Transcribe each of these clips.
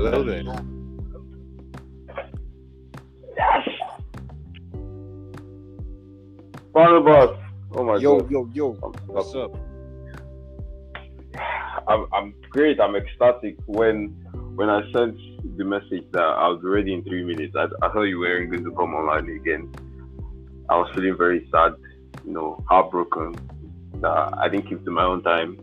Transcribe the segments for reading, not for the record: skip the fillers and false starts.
Hello there. Yes. Barnabas. Oh my god. Yo. What's up? I'm great. I'm ecstatic. When I sent the message that I was ready in 3 minutes, I thought you weren't going to come online again. I was feeling very sad, heartbroken that I didn't keep to my own time.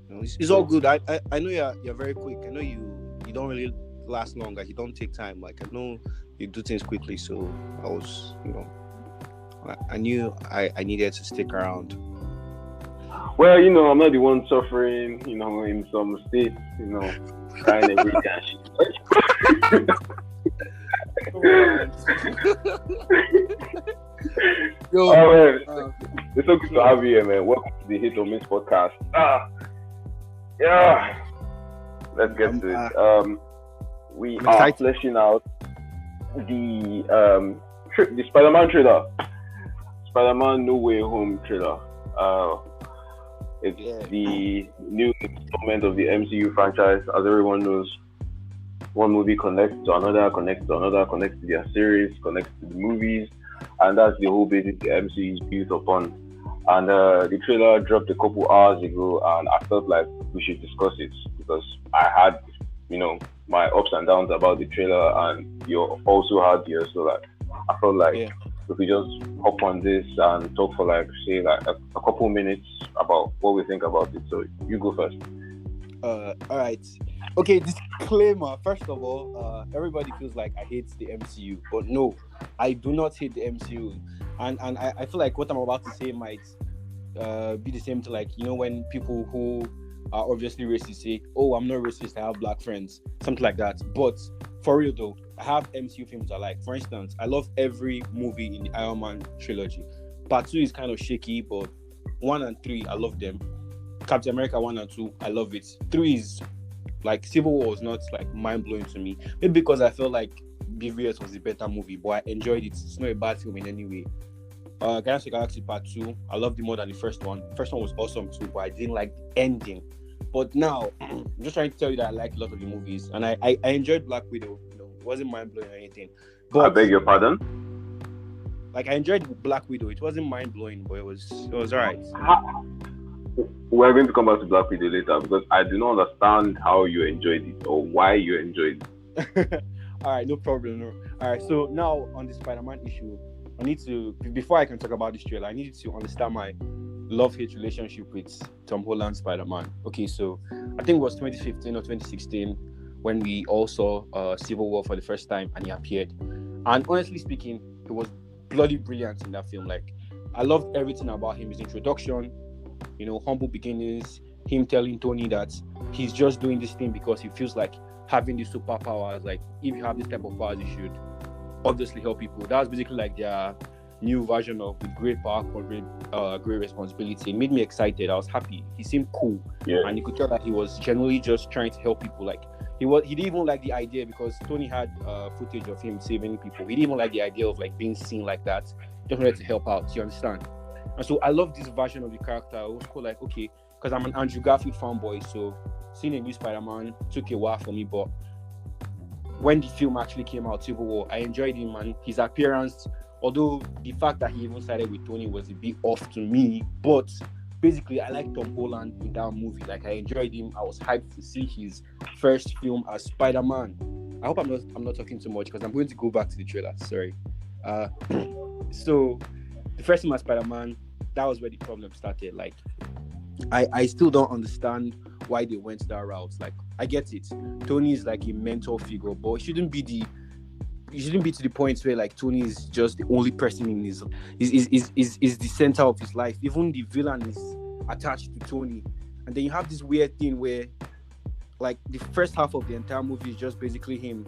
No, it's all good. I know you're very quick. I know you don't really last long. Like you don't take time. Like I know you do things quickly. So I was, I knew I needed to stick around. Well, I'm not the one suffering, in some states, crying every day and shit. Yo, man. It's so good to have you here, man. Welcome to the Hit or Miss podcast. Yeah. Let's get to it. We are fleshing out the Spider-Man trailer. Spider-Man No Way Home trailer. It's the new installment of the MCU franchise. As everyone knows, one movie connects to another, connects to their series, connects to the movies, and that's the whole basis the MCU is built upon. And the trailer dropped a couple hours ago, and I felt like we should discuss it because I had, my ups and downs about the trailer, and you also had yours. So I felt like we could just hop on this and talk for a couple minutes about what we think about it. So you go first. All right. Okay, disclaimer. First of all, everybody feels like I hate the MCU, but no, I do not hate the MCU. And I feel like what I'm about to say might be the same to when people who are obviously racist say, "Oh, I'm not racist. I have black friends," something like that. But for real though, I have MCU films I like. For instance, I love every movie in the Iron Man trilogy. Part 2 is kind of shaky, but 1 and 3, I love them. Captain America 1 and 2, I love it. 3 is Civil War was not mind blowing to me. Maybe because I felt like BVS was a better movie, but I enjoyed it. It's not a bad film in any way. Guardians of the Galaxy Part 2, I loved it more than the first one. The first one was awesome too, but I didn't like the ending. But now, I'm just trying to tell you that I like a lot of the movies, and I enjoyed Black Widow. It wasn't mind blowing or anything. But I beg your pardon. I enjoyed Black Widow. It wasn't mind blowing, but it was alright. We're going to come back to Black Widow later because I do not understand how you enjoyed it or why you enjoyed it. All right, no problem. No. All right, so now on the Spider-Man issue, I need to, before I can talk about this trailer, I need to understand my love-hate relationship with Tom Holland's Spider-Man. Okay, so I think it was 2015 or 2016 when we all saw Civil War for the first time and he appeared. And honestly speaking, it was bloody brilliant in that film. I loved everything about him, his introduction, humble beginnings, him telling Tony that he's just doing this thing because he feels like having these superpowers. If you have this type of powers, you should obviously help people. That was basically their new version of with great power comes great responsibility. It made me excited. I was happy. He seemed cool, and you could tell that he was genuinely just trying to help people. He didn't even like the idea because Tony had footage of him saving people. He didn't even like the idea of being seen like that. Just wanted to help out. You understand? And so I love this version of the character. I was cool, okay, because I'm an Andrew Garfield fanboy, so seeing a new Spider-Man took a while for me. But when the film actually came out, Civil War, I enjoyed him and his appearance. Although the fact that he even started with Tony was a bit off to me, but basically I like Tom Holland in that movie. I enjoyed him. I was hyped to see his first film as Spider-Man. I hope I'm not talking too much because I'm going to go back to the trailer. Sorry. So the first film as Spider-Man, that was where the problem started. I still don't understand why they went that route. I get it. Tony is a mentor figure, but it shouldn't be to the point where Tony is just the only person in his is the center of his life. Even the villain is attached to Tony, and then you have this weird thing where the first half of the entire movie is just basically him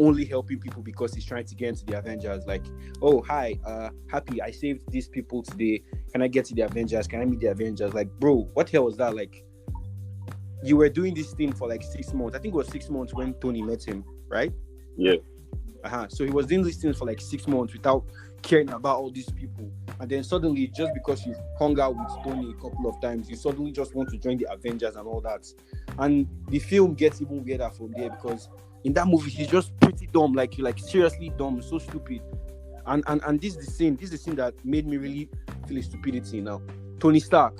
only helping people because he's trying to get into the Avengers. Oh hi, happy I saved these people today. Can I get to the Avengers? Can I meet the Avengers? Bro, what the hell was that? You were doing this thing for 6 months. I think it was 6 months when Tony met him, right? Yeah. So he was doing these things for 6 months without caring about all these people. And then suddenly, just because you hung out with Tony a couple of times, you suddenly just want to join the Avengers and all that. And the film gets even weirder from there because in that movie, he's just pretty dumb, like seriously dumb, so stupid. And this is the scene. This is the scene that made me really feel his stupidity. Now, Tony Stark.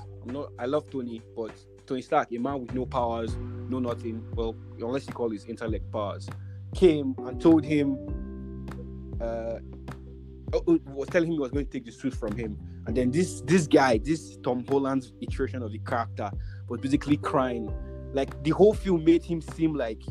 I love Tony, but Tony Stark, a man with no powers, no nothing. Well, unless you call his intellect powers, came and told him, was telling him he was going to take the suit from him. And then this guy, this Tom Holland's iteration of the character, was basically crying. Like, the whole film made him seem like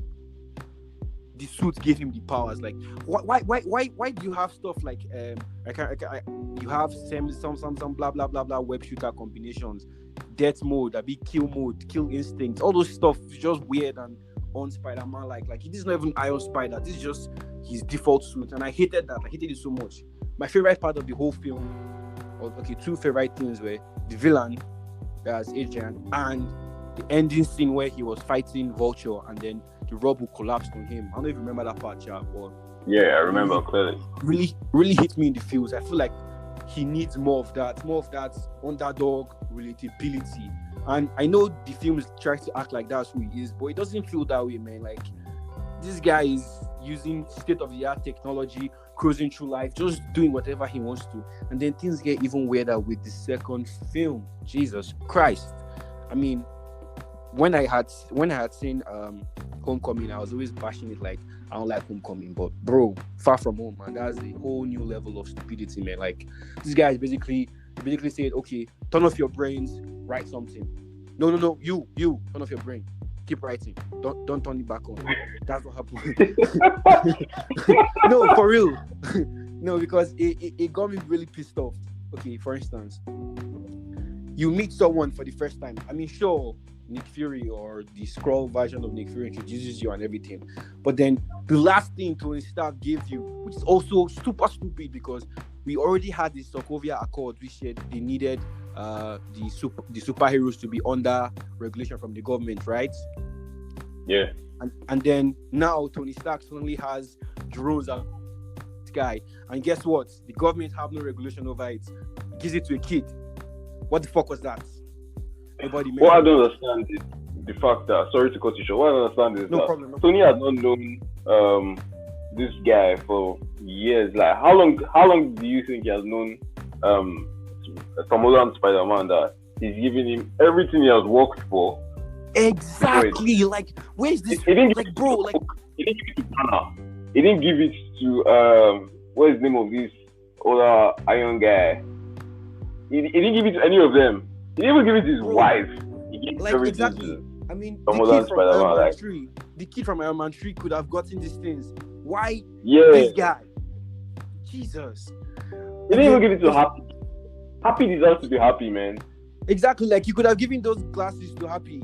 the suit gave him the powers. Like, why do you have stuff like you have some blah blah blah blah web shooter combinations, death mode, kill mode, kill instinct, all those stuff is just weird and on Spider-Man. Like this is not even Iron Spider. This is just his default suit, and I hated that. I hated it so much. My favorite part of the whole film, two favorite things were the villain, that's Adrian, and the ending scene where he was fighting Vulture and then the rob who collapsed on him. I don't even remember that part, yeah, but yeah, I remember clearly. Really hit me in the feels. I feel like he needs more of that underdog relatability. And I know the film tries to act like that's who he is, but it doesn't feel that way, man. Like, this guy is using state-of-the-art technology, cruising through life, just doing whatever he wants to. And then things get even weirder with the second film. Jesus Christ. I mean, when I had seen Homecoming, I was always bashing it like, I don't like Homecoming, but bro, Far From Home, man, that's a whole new level of stupidity, man. Like, this guy is basically said, okay, turn off your brains, write something. No, you turn off your brain, keep writing, don't turn it back on. That's what happened. No, for real. No, because it got me really pissed off. Okay, for instance, you meet someone for the first time. I mean, sure, Nick Fury or the Skrull version of Nick Fury introduces you and everything, but then the last thing Tony Stark gave you, which is also super stupid, because we already had the Sokovia Accord, which said they needed the superheroes to be under regulation from the government, right? Yeah. And then now Tony Stark suddenly has drones and sky, and guess what? The government have no regulation over it. He gives it to a kid. What the fuck was that? What I don't understand is the fact that, sorry to cut you short, what I don't understand is that Tony has not known this guy for years. Like, how long do you think he has known Tom Holland Spider-Man, that he's giving him everything he has worked for? Exactly. Like, where's this? He didn't give it to Barney. He didn't give it to what is the name of this other Iron guy? He didn't give it to any of them. He didn't even give it to his wife. He gave everything exactly. to I mean, Tom Holland Spider-Man. The kid from Iron Man 3 could have gotten these things. Why this guy? Jesus. He didn't even give it to Happy. Happy deserves to be happy, man. Exactly. Like, you could have given those glasses to Happy.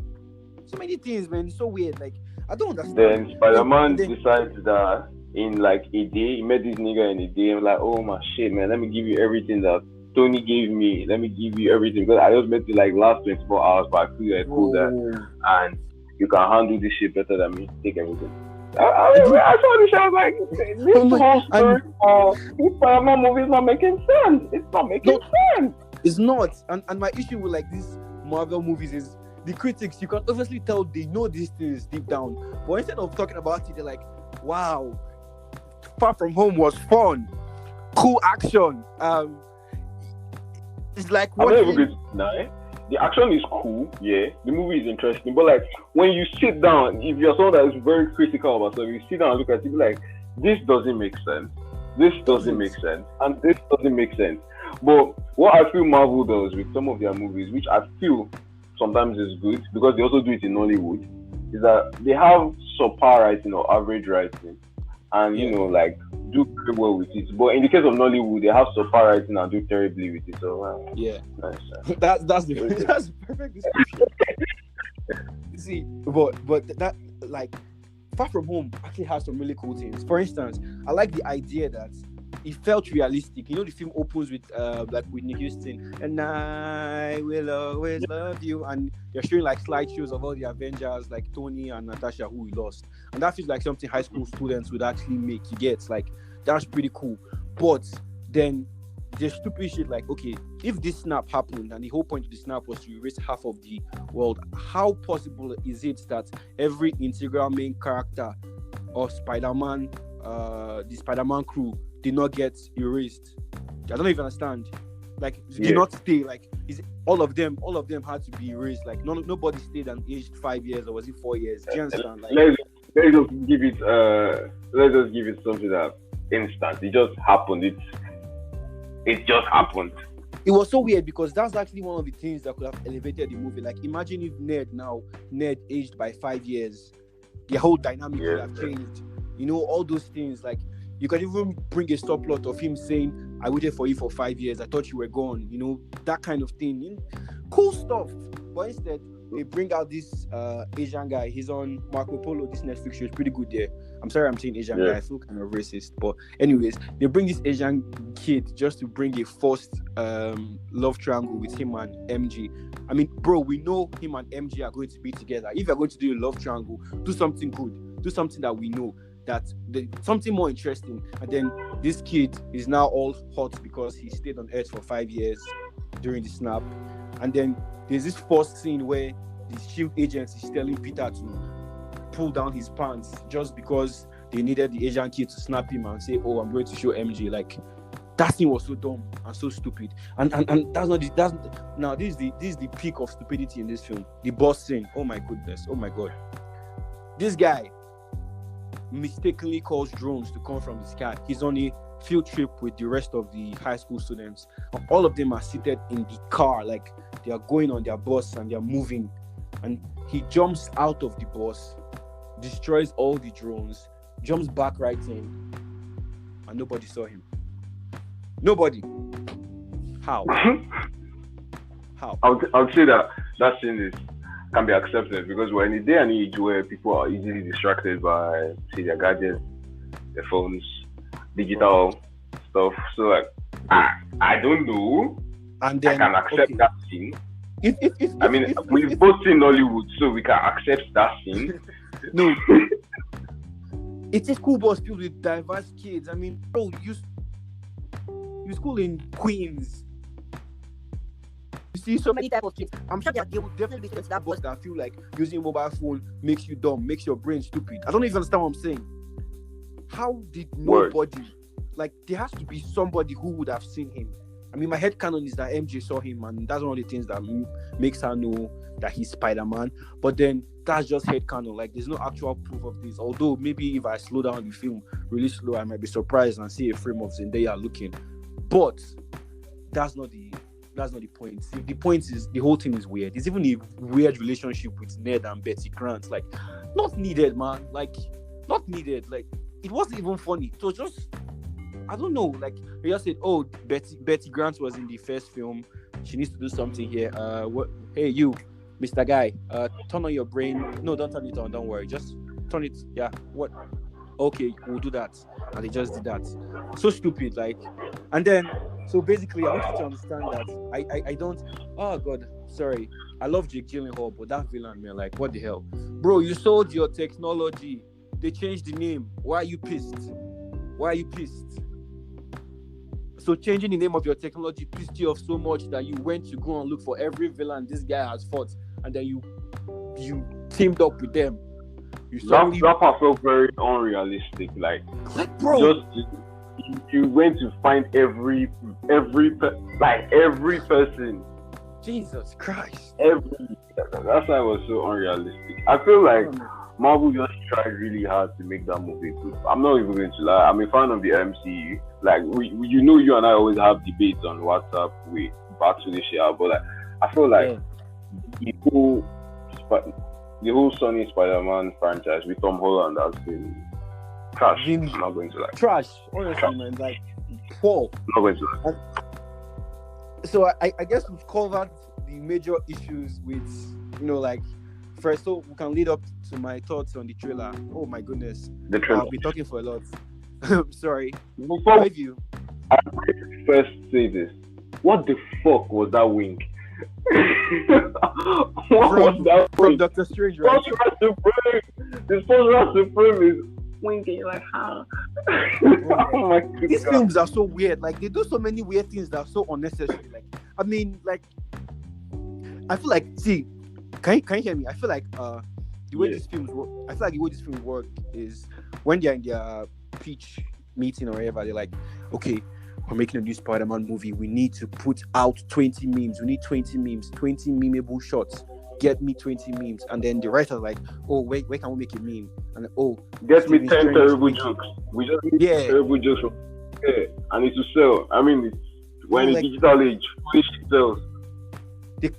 So many things, man. It's so weird. Like, I don't understand. Then Spider-Man decides that in like a day, he met this nigga in a day. I'm like, oh my shit, man. Let me give you everything that Tony gave me. Let me give you everything, because I just met you like last 24 hours, but I feel like cool that, and you can handle this shit better than me. Take everything. I saw this shit. I was like, this whole story of this Spider-Man movie is not making sense. It's not making sense. It's not. And my issue with like these Marvel movies is the critics. You can obviously tell they know these things deep down, but instead of talking about it, they're like, wow, Far From Home was fun, cool action. It's like, I'm not even going to deny. The action is cool, yeah. The movie is interesting, but like, when you sit down, if you're someone that is very critical about something, you sit down and look at it, like, this doesn't make sense. This doesn't make sense, and this doesn't make sense. But what I feel Marvel does with some of their movies, which I feel sometimes is good, because they also do it in Hollywood, is that they have subpar writing or average writing, and you know, like, do very well with it. But in the case of Nollywood, they have subpar writing and do terribly with it. So yeah, nice. That's the perfect description. See, but that, like, Far From Home actually has some really cool things. For instance, I like the idea that it felt realistic. You know, the film opens with like Whitney Houston, and I will always love you, and they're showing like slideshows of all the Avengers, like Tony and Natasha, who we lost, and that feels like something high school students would actually make. You get, like, that's pretty cool. But then there's stupid shit like, okay, if this snap happened and the whole point of the snap was to erase half of the world, how possible is it that every integral main character of Spider-Man, the Spider-Man crew did not get erased. I don't know if you understand. Like, did not stay. Like, all of them had to be erased. Like, nobody stayed and aged 5 years, or was it 4 years? Do you understand? Like, let's just give it something that instant. It just happened. It just happened. It was so weird because that's actually one of the things that could have elevated the movie. Like, imagine if Ned aged by 5 years, the whole dynamic would have changed. You know, all those things. Like, you can even bring a subplot of him saying, "I waited for you for 5 years. I thought you were gone." You know, that kind of thing. You know, cool stuff. But instead, they bring out this Asian guy. He's on Marco Polo. This Netflix show is pretty good there. I'm sorry I'm saying Asian guy. I feel kind of racist. But anyways, they bring this Asian kid just to bring a forced love triangle with him and MG. I mean, bro, we know him and MG are going to be together. If you're going to do a love triangle, do something good. Do something that we know. Something more interesting. And then this kid is now all hot because he stayed on Earth for 5 years during the snap. And then there's this first scene where the SHIELD agent is telling Peter to pull down his pants just because they needed the Asian kid to snap him and say, "Oh, I'm going to show MJ." Like, that scene was so dumb and so stupid. And this is the peak of stupidity in this film. The boss scene. Oh my goodness. Oh my god. This guy mistakenly calls drones to come from the sky. He's on a field trip with the rest of the high school students. All of them are seated in the car, like they are going on their bus and they are moving. And he jumps out of the bus, destroys all the drones, jumps back right in, and nobody saw him. Nobody. How? How? I'll say that scene can be accepted because we're in a day and age where people are easily distracted by, say, their gadgets, their phones, digital stuff. So, like, I don't know. And then, I can accept that scene. We've both seen Hollywood, so we can accept that scene. No. It's a school bus filled with diverse kids. I mean, bro, you school in Queens. You see so many types of kids. I'm sure there will definitely be students that bus that feel like using a mobile phone makes you dumb, makes your brain stupid. I don't even understand what I'm saying. How did nobody, like, there has to be somebody who would have seen him. I mean, my headcanon is that MJ saw him, and that's one of the things that makes her know that he's Spider-Man. But then that's just headcanon. Like, there's no actual proof of this. Although maybe if I slow down the film really slow, I might be surprised and see a frame of Zendaya looking. But that's not the point. The point is the whole thing is weird. It's even a weird relationship with Ned and Betty Grant. Like, not needed, man. Like, not needed. Like, it wasn't even funny. It was just, I don't know. Like, they just said, "Oh, Betty Grant was in the first film. She needs to do something here. What? Hey, you, Mr. Guy. Turn on your brain. No, don't turn it on. Don't worry. Just turn it. Yeah. What? Okay, we'll do that." And they just did that. So stupid. Like, and then. So basically, I want you to understand that I don't. Oh God, sorry. I love Jake Gyllenhaal, but that villain, man, like, what the hell, bro? You sold your technology. They changed the name. Why are you pissed? So changing the name of your technology pissed you off so much that you went to go and look for every villain this guy has fought, and then you teamed up with them. That part felt very unrealistic. Like bro. You went to find every person. Jesus Christ. That's why it was so unrealistic. I feel like Marvel just tried really hard to make that movie good. I'm not even going to lie. I'm a fan of the MCU. Like, you and I always have debates on WhatsApp with back to the show, but like, I feel like the whole Sony Spider-Man franchise with Tom Holland has been trash. I'm not going to lie. Trash, honestly, man. Like, poor. I'm not going to lie. So I guess we've covered the major issues with, like, first, so we can lead up to my thoughts on the trailer. Oh my goodness. The trailer. I've been talking for a lot. Sorry. Before I first say this, what the fuck was that wink? From Doctor Strange, right? This Sorcerer Supreme is winking like how? Oh my God. These films are so weird. Like, they do so many weird things that are so unnecessary. Like, I mean, like, I feel like, see, can you hear me? I feel like the the way these films work, I feel like the way these films work is when they're in their pitch meeting or whatever, they're like, okay, we're making a new Spider-Man movie. We need to put out 20 memes. We need 20 memes, 20 memeable shots. Get me 20 memes. And then the writer's like, oh, where can we make a meme? And get me 10 terrible jokes. We just need terrible jokes from and it's to sell. I mean, when it's digital age, it sells.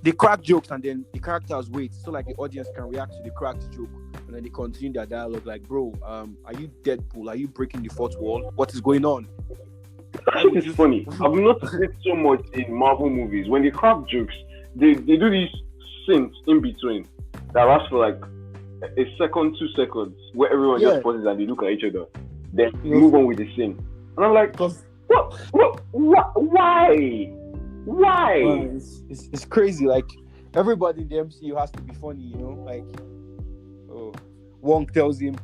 They crack jokes and then the characters wait so like the audience can react to the cracked joke, and then they continue their dialogue like, bro, are you Deadpool? Are you breaking the fourth wall? What is going on? It's funny. I've noticed it so much in Marvel movies. When they crack jokes, they do these scenes in between that last for like a second, 2 seconds, where everyone just pauses and they look at each other. Then move on with the scene. And I'm like, what? Why? It's crazy. Like, everybody in the MCU has to be funny, you know? Like, Wong tells him,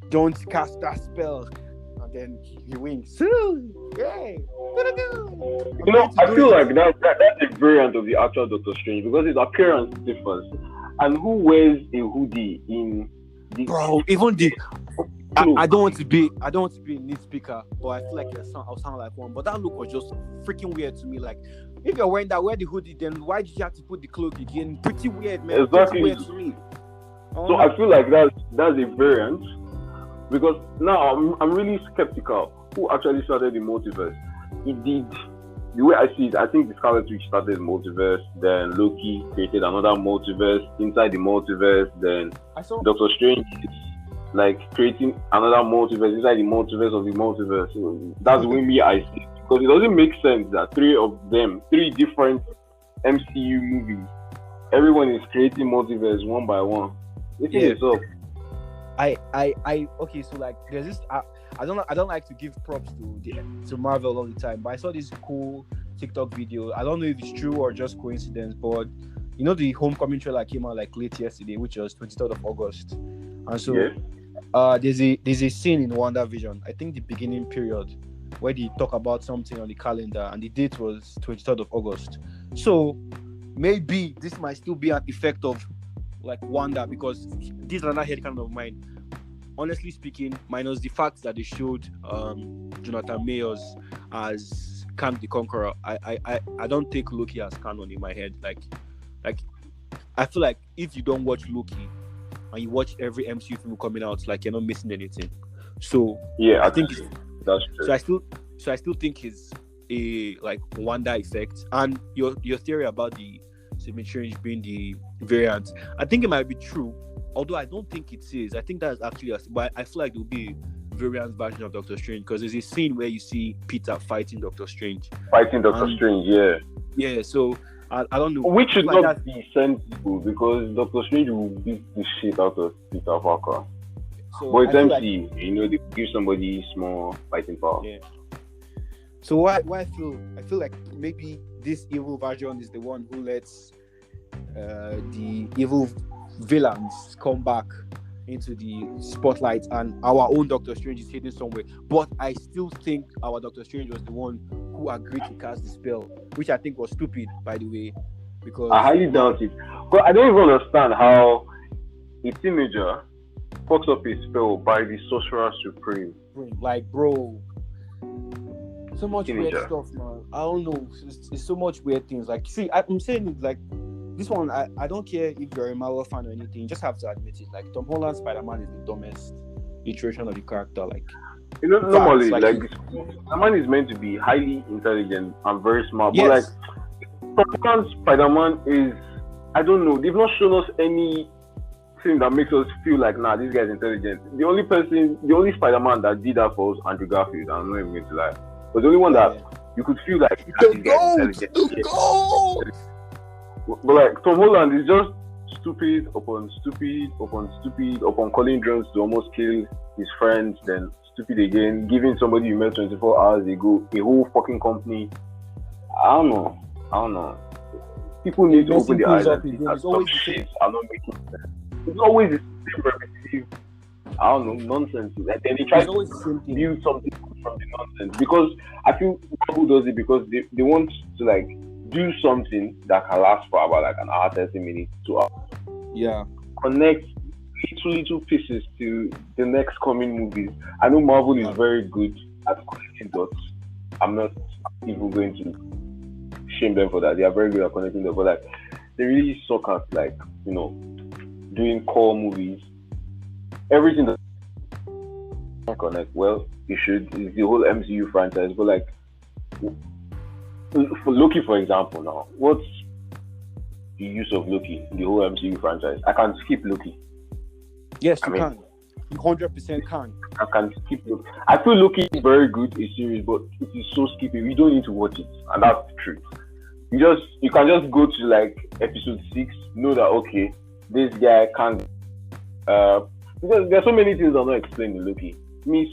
don't cast that spell. And then he winks. Yay! You know, I feel like that's a variant of the actual Doctor Strange because his appearance differs. And who wears a hoodie in the... Bro, even the... I don't want to be a nitpicker, but I feel like I'll sound like one. But that look was just freaking weird to me. Like, if you're wearing that, wear the hoodie, then why did you have to put the cloak again? Pretty weird, man. Exactly. Pretty weird to me. So I feel like that's a variant because now I'm really skeptical. Who actually started the multiverse? It did. The way I see it, I think the Scarlet Witch started the multiverse. Then Loki created another multiverse inside the multiverse. Then Doctor Strange is like creating another multiverse inside the multiverse of the multiverse. So that's the way I see it. Because it doesn't make sense that three different MCU movies, everyone is creating multiverse one by one. Okay, so like there's this I don't like to give props to Marvel all the time, but I saw this cool TikTok video. I don't know if it's true or just coincidence, but you know the Homecoming trailer came out like late yesterday, which was 23rd of August. And so there's a scene in WandaVision, I think the beginning period, where they talk about something on the calendar and the date was 23rd of August. So maybe this might still be an effect of like Wanda, because this is another head kind of mine. Honestly speaking, minus the fact that they showed Jonathan Mayers as Kang the Conqueror, I don't take Loki as canon in my head. Like I feel like if you don't watch Loki and you watch every MCU film coming out, like you're not missing anything. So I think that's true. So I still think it's a like Wanda effect. And your theory about the Strange being the variant, I think it might be true, although I don't think it is. I think that's actually but I feel like there'll be a variant version of Doctor Strange, because there's a scene where you see Peter fighting Doctor Strange. Yeah, so I don't know. Which should not be sensible, because Doctor Strange will beat the shit out of Peter Parker. So but it's MC, like, you know, they give somebody small fighting power. Yeah. So why I feel like maybe this evil version is the one who lets the evil villains come back into the spotlight, and our own Doctor Strange is hidden somewhere. But I still think our Doctor Strange was the one who agreed to cast the spell, which I think was stupid, by the way, because I highly doubt it. But I don't even understand how a teenager fucks up a spell by the Sorcerer Supreme. Like, bro, so much weird stuff, man. I don't know. It's so much weird things. Like, see, I'm saying it like this one. I don't care if you're a Marvel fan or anything. You just have to admit it. Like, Tom Holland's Spider-Man is the dumbest iteration of the character. Like, you know, normally, like Spider-Man is meant to be highly intelligent and very smart. Yes. But like, Tom Holland's Spider-Man is, I don't know. They've not shown us anything that makes us feel like, nah, this guy's intelligent. The only Spider-Man that did that for us, Andrew Garfield. I'm not even going to lie. But the only one that you could feel like this guy's intelligent. But like Tom Holland is just stupid upon stupid upon stupid upon calling drones to almost kill his friends, then stupid again, giving somebody you met 24 hours ago a whole fucking company. I don't know. People need to open their eyes and see that some shit are not making sense. It's always the same repetitive, I don't know, nonsense. And then they try to build something from the nonsense. Because I feel Marvel does it because they want to like do something that can last for about like an hour, 30 minutes, 2 hours. Yeah. Connect little pieces to the next coming movies. I know Marvel is very good at connecting dots. I'm not even going to shame them for that. They are very good at connecting dots, but like they really suck at like doing core movies. Everything that can connect well, it should is the whole MCU franchise. But like for Loki, for example, now what's the use of Loki in the whole MCU franchise? I can skip Loki. Yes, you can. You 100% can. I can skip Loki. I feel Loki is very good a series, but it is so skippy. We don't need to watch it, and that's the truth. You can just go to like episode 6, know that okay, this guy can't. Because there's so many things I'm not explaining in Loki. Miss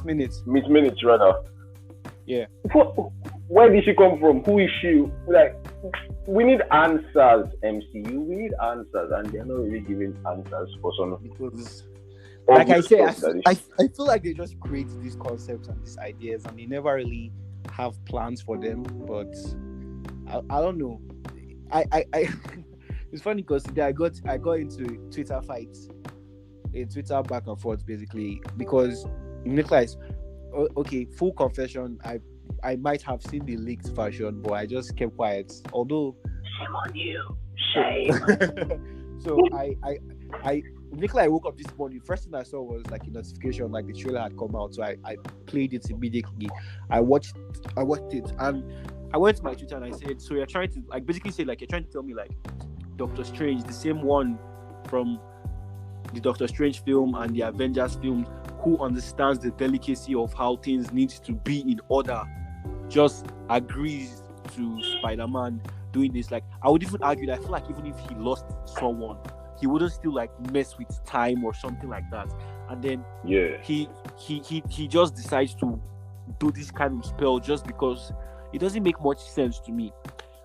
Minutes rather. Yeah. Where did she come from? Who is she? Like, we need answers, MCU. We need answers, and they're not really giving answers for some. Because, like I say, I feel like they just create these concepts and these ideas, and they never really have plans for them. But I don't know. I it's funny because today I got into Twitter fights, a Twitter back and forth basically because Nicholas. Okay, full confession, I might have seen the leaked version, but I just kept quiet. Although shame on you, shame. So Nicola, I woke up this morning. First thing I saw was like a notification, like the trailer had come out. So I played it immediately. I watched it, and I went to my Twitter and I said, "So you're trying to basically say you're trying to tell me like Doctor Strange, the same one from the Doctor Strange film and the Avengers film, who understands the delicacy of how things need to be in order, just agrees to Spider-Man doing this." Like, I would even argue that I feel like even if he lost someone, he wouldn't still like mess with time or something like that. And then he just decides to do this kind of spell just because it doesn't make much sense to me.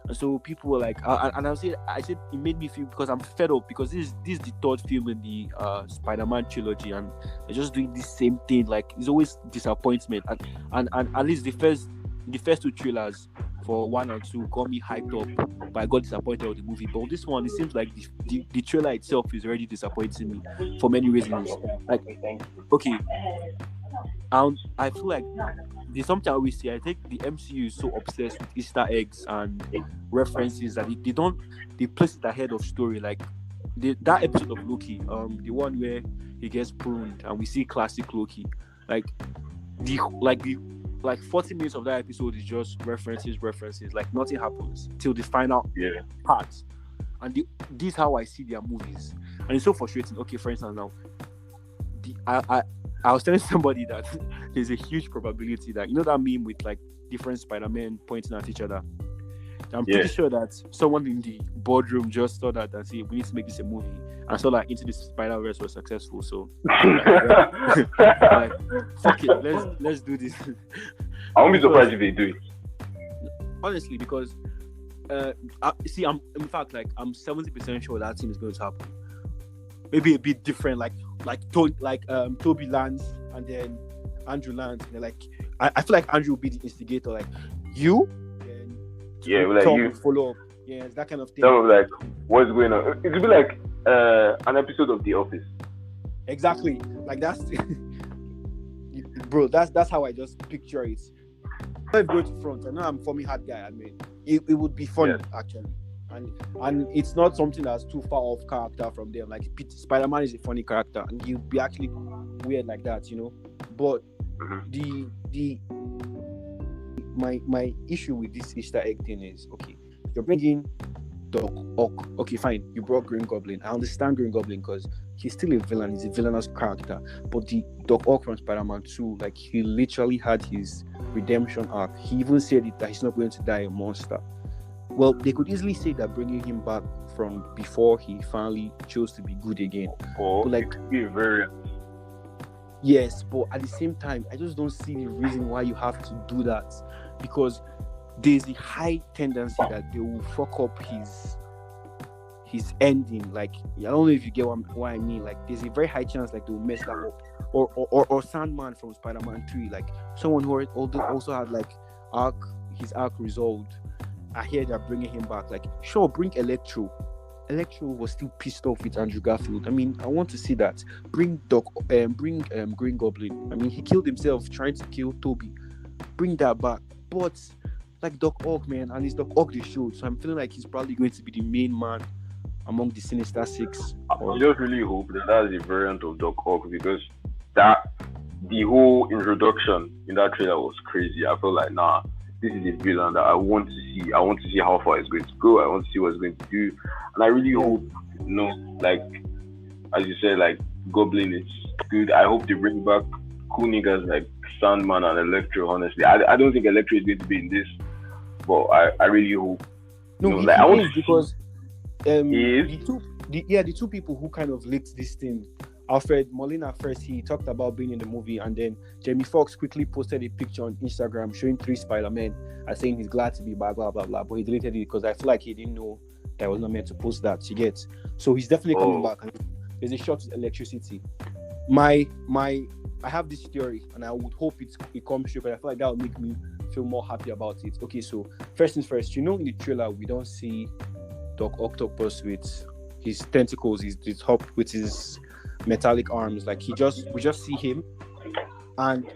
And so people were like, and I said it made me feel, because I'm fed up, because this is the third film in the Spider-Man trilogy, and they're just doing the same thing. Like, it's always disappointment. And at least the first two trailers for 1 and 2 got me hyped up, but I got disappointed with the movie. But this one, it seems like the trailer itself is already disappointing me for many reasons. Like, okay, I feel like there's something I always say. I think the MCU is so obsessed with Easter eggs and references that they place it ahead of story. Like that episode of Loki, the one where he gets pruned and we see classic Loki. Like 40 minutes of that episode is just references. Like nothing happens till the final part. And this is how I see their movies, and it's so frustrating. Okay, for instance, now I was telling somebody that there's a huge probability that, you know, that meme with like different Spider-Men pointing at each other. I'm pretty sure that someone in the boardroom just saw that and said, we need to make this a movie, and saw like Into the Spider-Verse was successful. So like, fuck it, let's do this. I won't be surprised if they do it. Honestly, because I'm 70% sure that thing is going to happen. Maybe a bit different, like Toby Lance and then Andrew Lance. And like, I feel like Andrew will be the instigator, like you. Like Tom you will follow up. Yeah, it's that kind of thing. Some of like what's going on. It could be like an episode of The Office. Exactly. Like that's bro. That's how I just picture it. If I go to front, I know I'm a funny hard guy. I mean, it would be funny actually. And it's not something that's too far off character from them. Like Spider-Man is a funny character, and he'll be actually weird like that, you know. But my issue with this Easter egg thing is, okay, you're bringing Doc Ock. Okay, fine, you brought Green Goblin. I understand Green Goblin because he's still a villain. He's a villainous character. But the Doc Ock from Spider-Man 2, like, he literally had his redemption arc. He even said it that he's not going to die a monster. Well, they could easily say that bringing him back from before he finally chose to be good again. But like, be very. Yes, but at the same time, I just don't see the reason why you have to do that, because there's a high tendency that they will fuck up his ending. Like, I don't know if you get what I mean. Like, there's a very high chance like they will mess that up. Or Sandman from Spider-Man 3, like someone who also had like his arc resolved. I hear they're bringing him back. Like, sure, bring Electro Electro was still pissed off with Andrew Garfield. I mean, I want to see that. Bring Green Goblin. I mean, he killed himself trying to kill Toby. Bring that back. But like Doc Ock, man, and it's Doc Ock the show, so I'm feeling like he's probably going to be the main man among the Sinister Six. I just really hope that that's a variant of Doc Ock, because the whole introduction in that trailer was crazy. I felt like, nah, this is a villain that I want to see. I want to see how far it's going to go. I want to see what it's going to do. And I really hope, like, as you said, like, Goblin is good. I hope they bring back cool niggas like Sandman and Electro, honestly. I don't think Electro is going to be in this, but I really hope. I want to, because he is? the two people who kind of leaked this thing, Alfred Molina first, he talked about being in the movie, and then Jamie Foxx quickly posted a picture on Instagram showing 3 Spider-Men and saying he's glad to be back, blah blah blah, but he deleted it because I feel like he didn't know that I was not meant to post that. You get? So he's definitely coming back. And there's a shot with electricity. I have this theory, and I would hope it comes true, but I feel like that would make me feel more happy about it. Okay, so first things first, in the trailer we don't see Doc Octopus with his tentacles, his top with his metallic arms. Like we just see him. And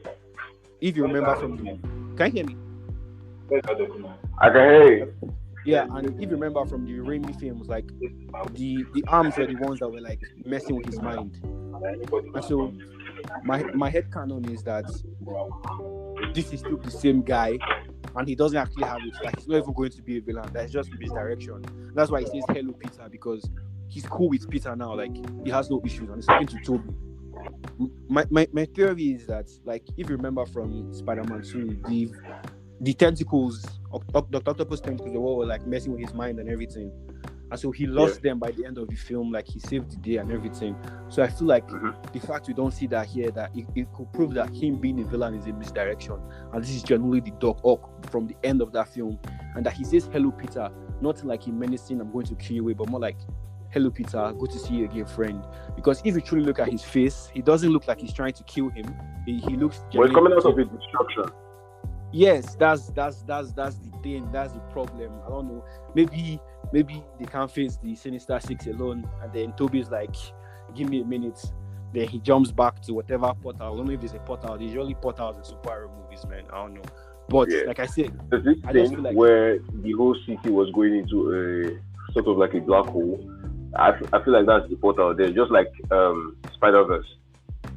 if you remember from can you hear me? I can hear you. Yeah, and if you remember from the Raimi films, like the arms were the ones that were like messing with his mind. And so my headcanon is that this is still the same guy, and he doesn't actually have it. Like, he's not even going to be a villain. That's just misdirection. That's why he says hello Peter, because he's cool with Peter now. Like, he has no issues, and he's talking to Toby. My theory is that, like, if you remember from Spider-Man 2, the tentacles, Dr. Octopus tentacles, they were like messing with his mind and everything. And so he lost them by the end of the film. Like, he saved the day and everything. So I feel like the fact we don't see that here, that it could prove that him being a villain is a misdirection. And this is generally the Doc Ock from the end of that film. And that he says, hello, Peter. Not like he menacing, I'm going to kill you away, but more like, hello, Peter, good to see you again, friend. Because if you truly look at his face, he doesn't look like he's trying to kill him. He looks... Well, it's coming out of his destruction. Yes, that's the thing. That's the problem. I don't know. Maybe they can't face the Sinister Six alone, and then Toby's like, give me a minute. Then he jumps back to whatever portal. I don't know if there's a portal. There's usually portals in superhero movies, man. I don't know. But like I said, I just feel like where the whole city was going into a sort of like a black hole. I feel like that's the portal there, just like Spider-Verse.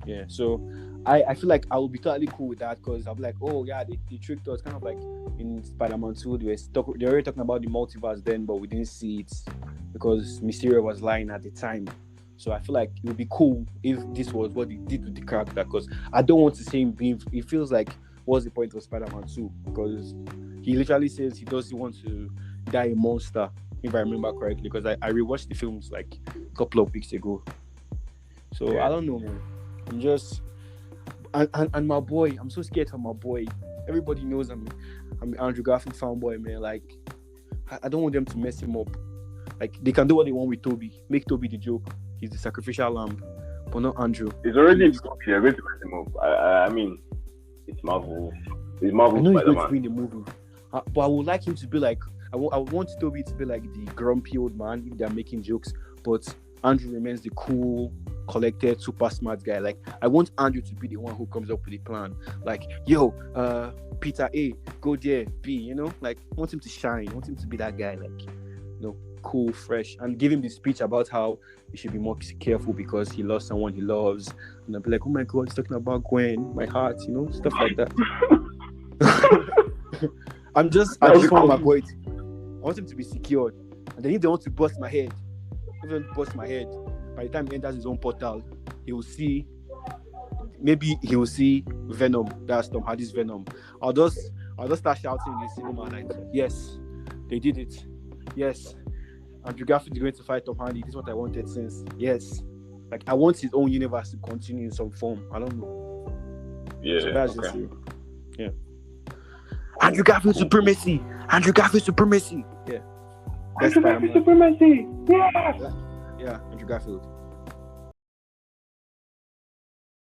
Yeah, so I feel like I would be totally cool with that, because I'm like, oh yeah, they tricked us, kind of like in Spider-Man 2, they were already talking about the multiverse then, but we didn't see it because Mysterio was lying at the time. So I feel like it would be cool if this was what they did with the character, because I don't want to see him being, it feels like, what's the point of Spider-Man 2? Because he literally says he doesn't want to die a monster, if I remember correctly, because I rewatched the films like a couple of weeks ago. So I don't know, man. I'm just... And my boy, I'm so scared for my boy. Everybody knows I'm Andrew Garfield fanboy, man. Like, I don't want them to mess him up. Like, they can do what they want with Toby. Make Toby the joke. He's the sacrificial lamb, but not Andrew. It's already in the movie. They're going to mess him up. I mean, it's Marvel. It's Marvel. I know Spider-Man. He's going to be in the movie. But I would like him to be like, I want Toby to be like the grumpy old man if they're making jokes, but Andrew remains the cool, collected, super smart guy. Like, I want Andrew to be the one who comes up with the plan. Like, yo, Peter A, go there, B, like, I want him to shine. I want him to be that guy, like, cool, fresh, and give him the speech about how he should be more careful because he lost someone he loves. And I'll be like, oh my God, he's talking about Gwen, my heart, stuff like that. I just want my boy I want him to be secured. And then if they want to bust my head, by the time he enters his own portal, he will see Venom. That's Tom Hardy's Venom. I'll just start shouting in the cinema like, yes, they did it. Yes, Andrew Garfield is going to fight Tom Hardy. This is what I wanted since. Yes, like, I want his own universe to continue in some form. I don't know. Yeah, so that's just it. Yeah. Andrew Garfield supremacy. Yeah. Andrew Garfield supremacy. Yeah, Andrew Garfield.